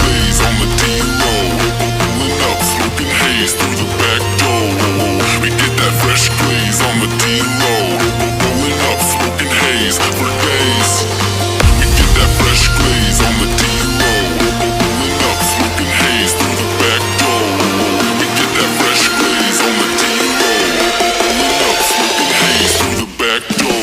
glaze on the D-low. Pulling up, smoking haze through the back door. We get that fresh glaze on the D-low. Pulling up, smoking haze for days. We get that fresh glaze on the D-low. Pulling up, smoking haze through the back door. We get that fresh glaze on the D-low. Pulling up, smoking haze through the back door.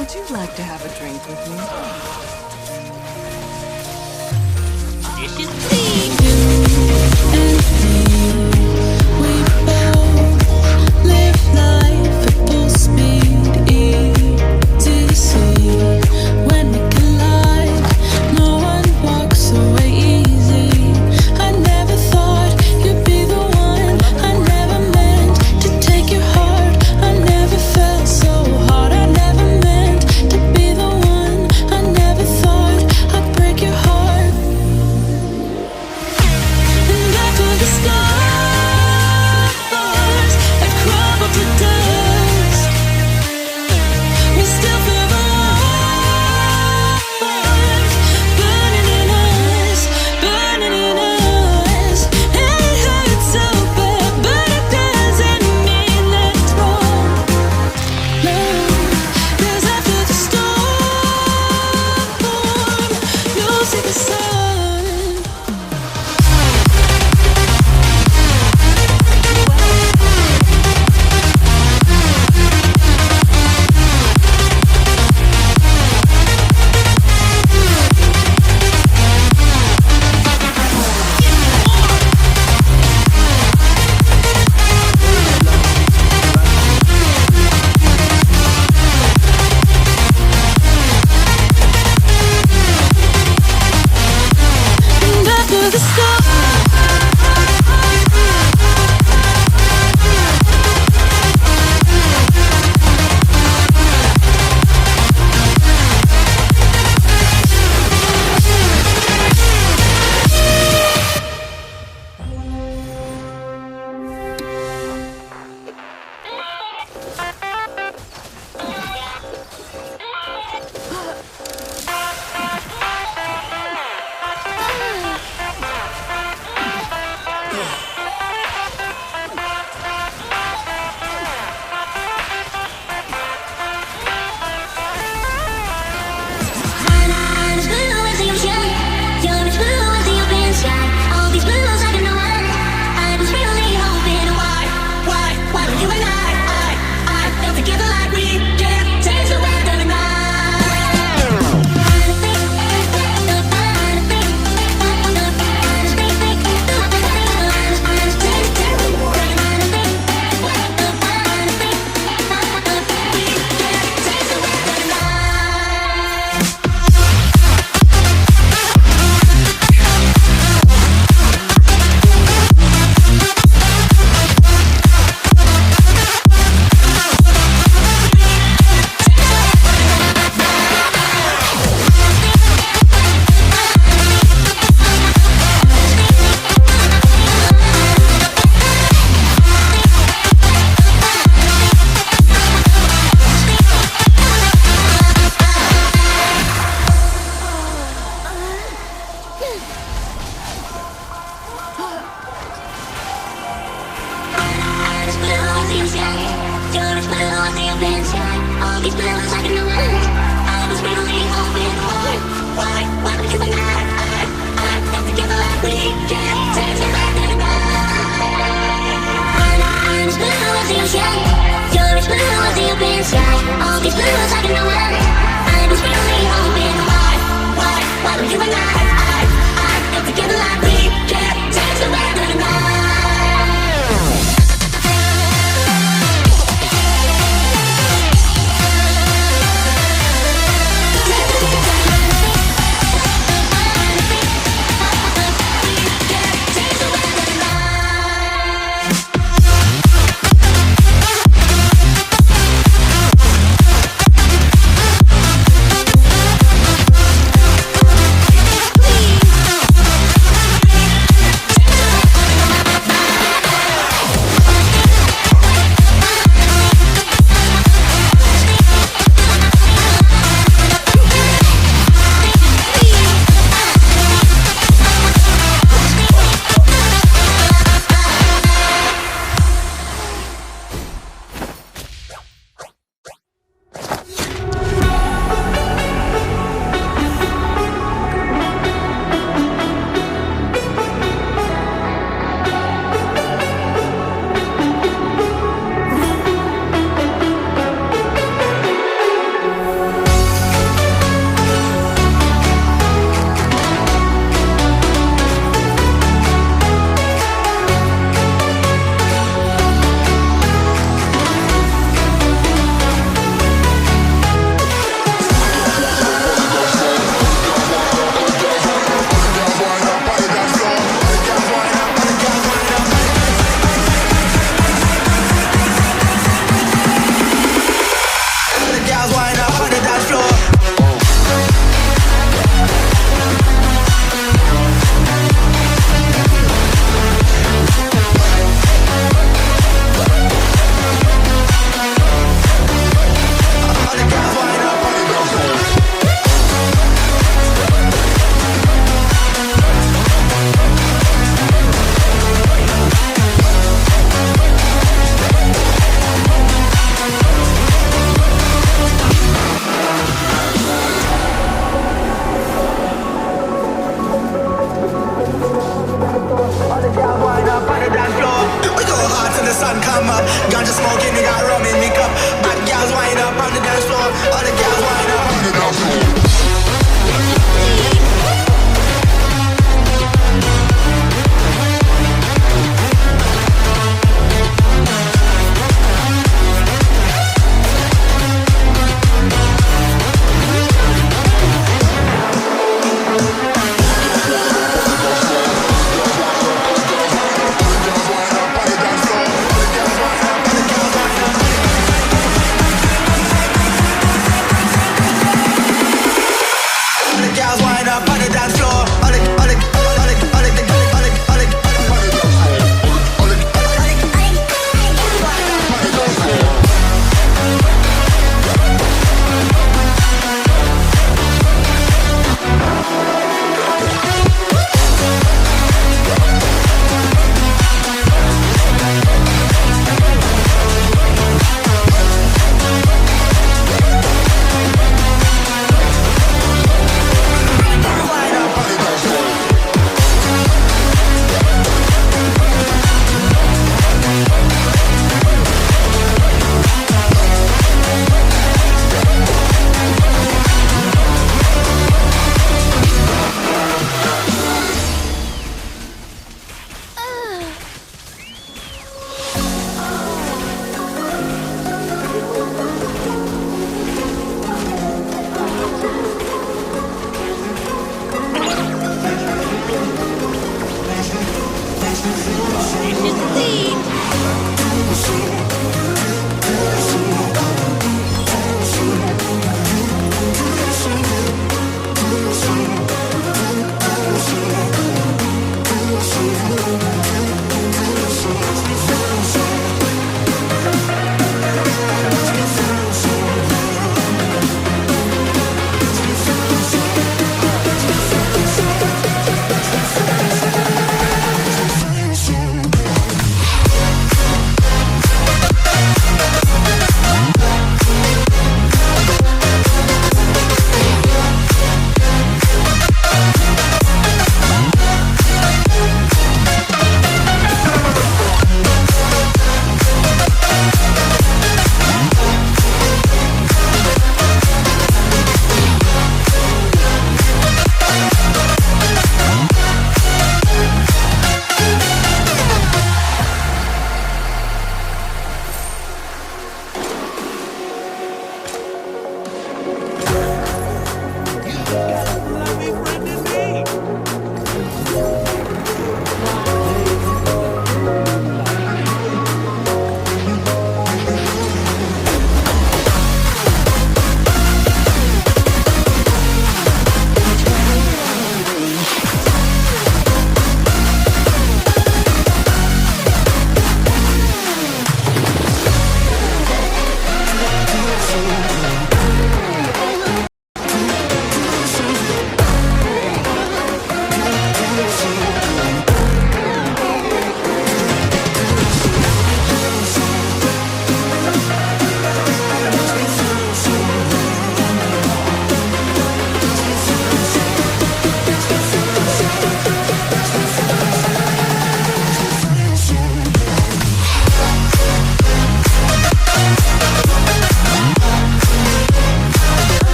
Would you like to have a drink with me? Dishes clean. We both live life at full speed, easy to see. When we collide, no one walks away easy. I never thought you'd be the one. I never meant to take your heart. I never felt so hard. I never meant to be the one. I never thought I'd break your heart.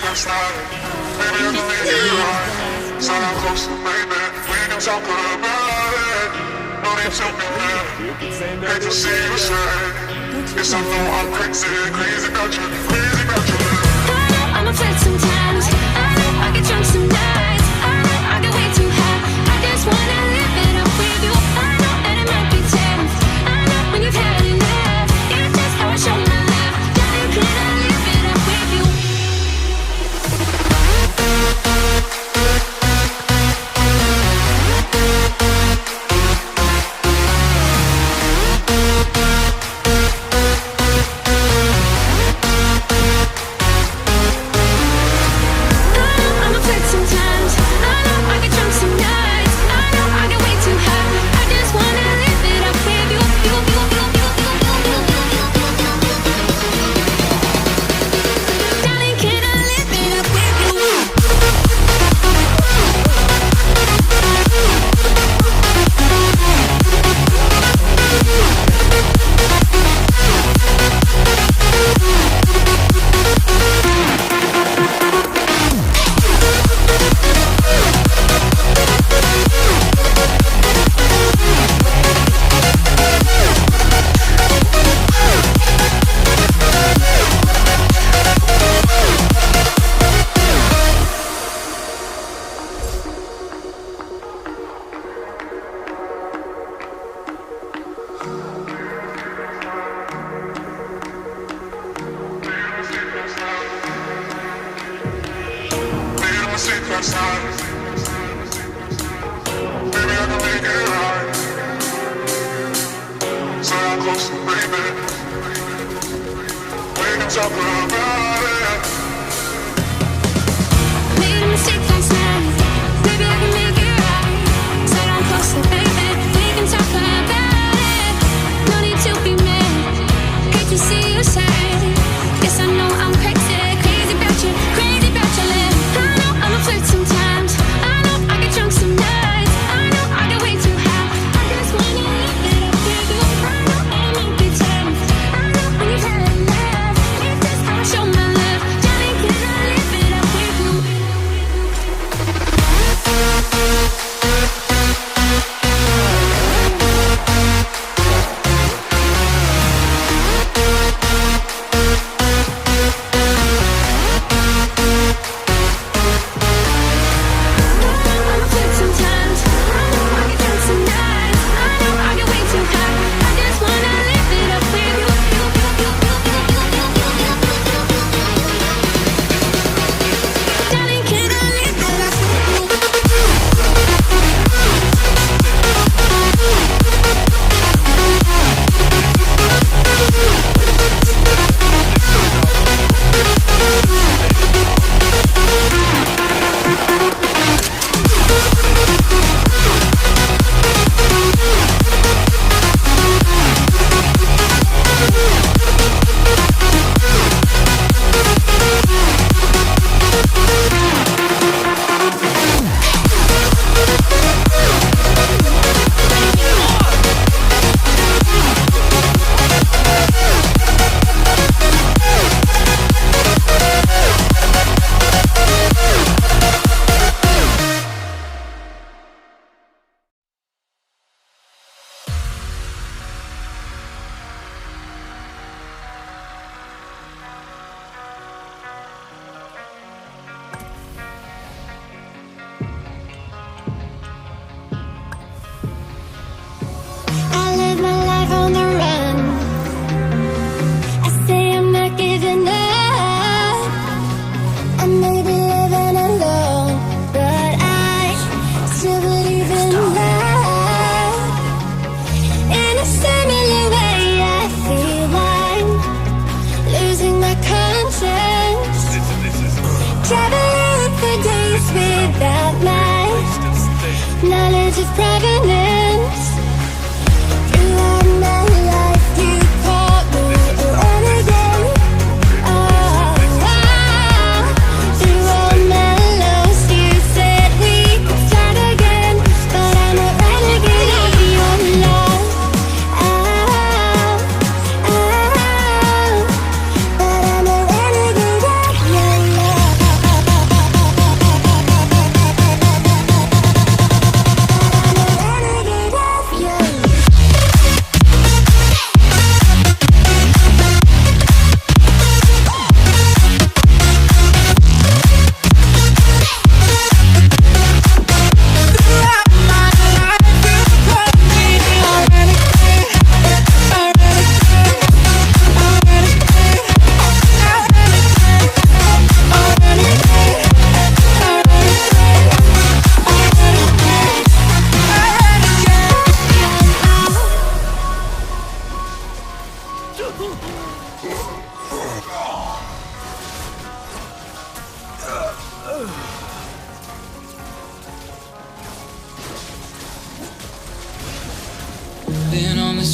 last night. Maybe I can make it right. So I'm close to baby. We can talk about it. No need to be mad. Hate to see you sad. Yes, I know I'm crazy, crazy about you, crazy about you. I know I'm upset sometimes. I know I get drunk some nights. I know I get way too high. I just wanna live it up with you. I know that it might be tense. I know when you've had enough. It's just how I show my love. Darling, can I live it up with you?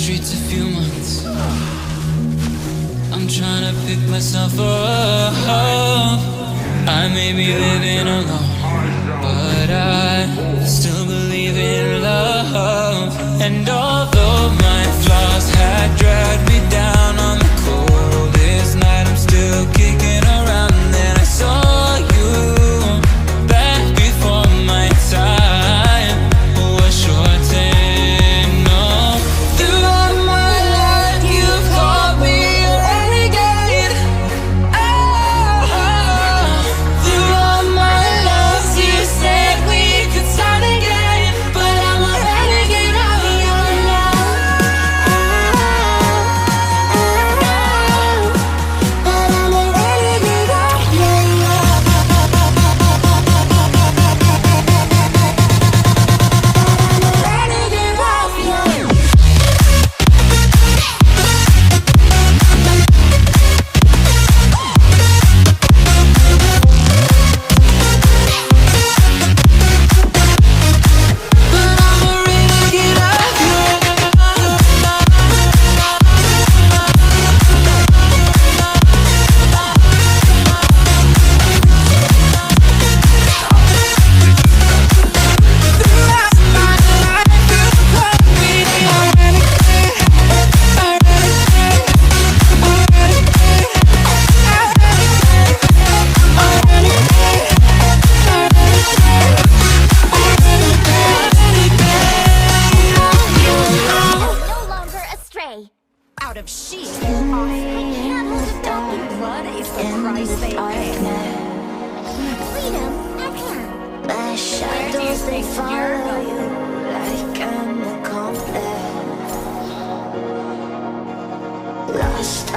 streets a few months. I'm trying to pick myself up. I may be living alone, but I still believe in love. And although my flaws had dragged me down on the coldest night, I'm still kicking around. And then I saw you back before my time was shortened. No, throughout my life you've called me a renegade. Throughout my loves you said we could start again, but I'm a renegade of your love. But I'm a renegade of your love. Renegade of your love. But I'm a renegade of your No longer astray. Out of sheep. I can't hold it down. What is the price they pay? Freedom at hand. My shadows, they follow you like an accomplice. Lost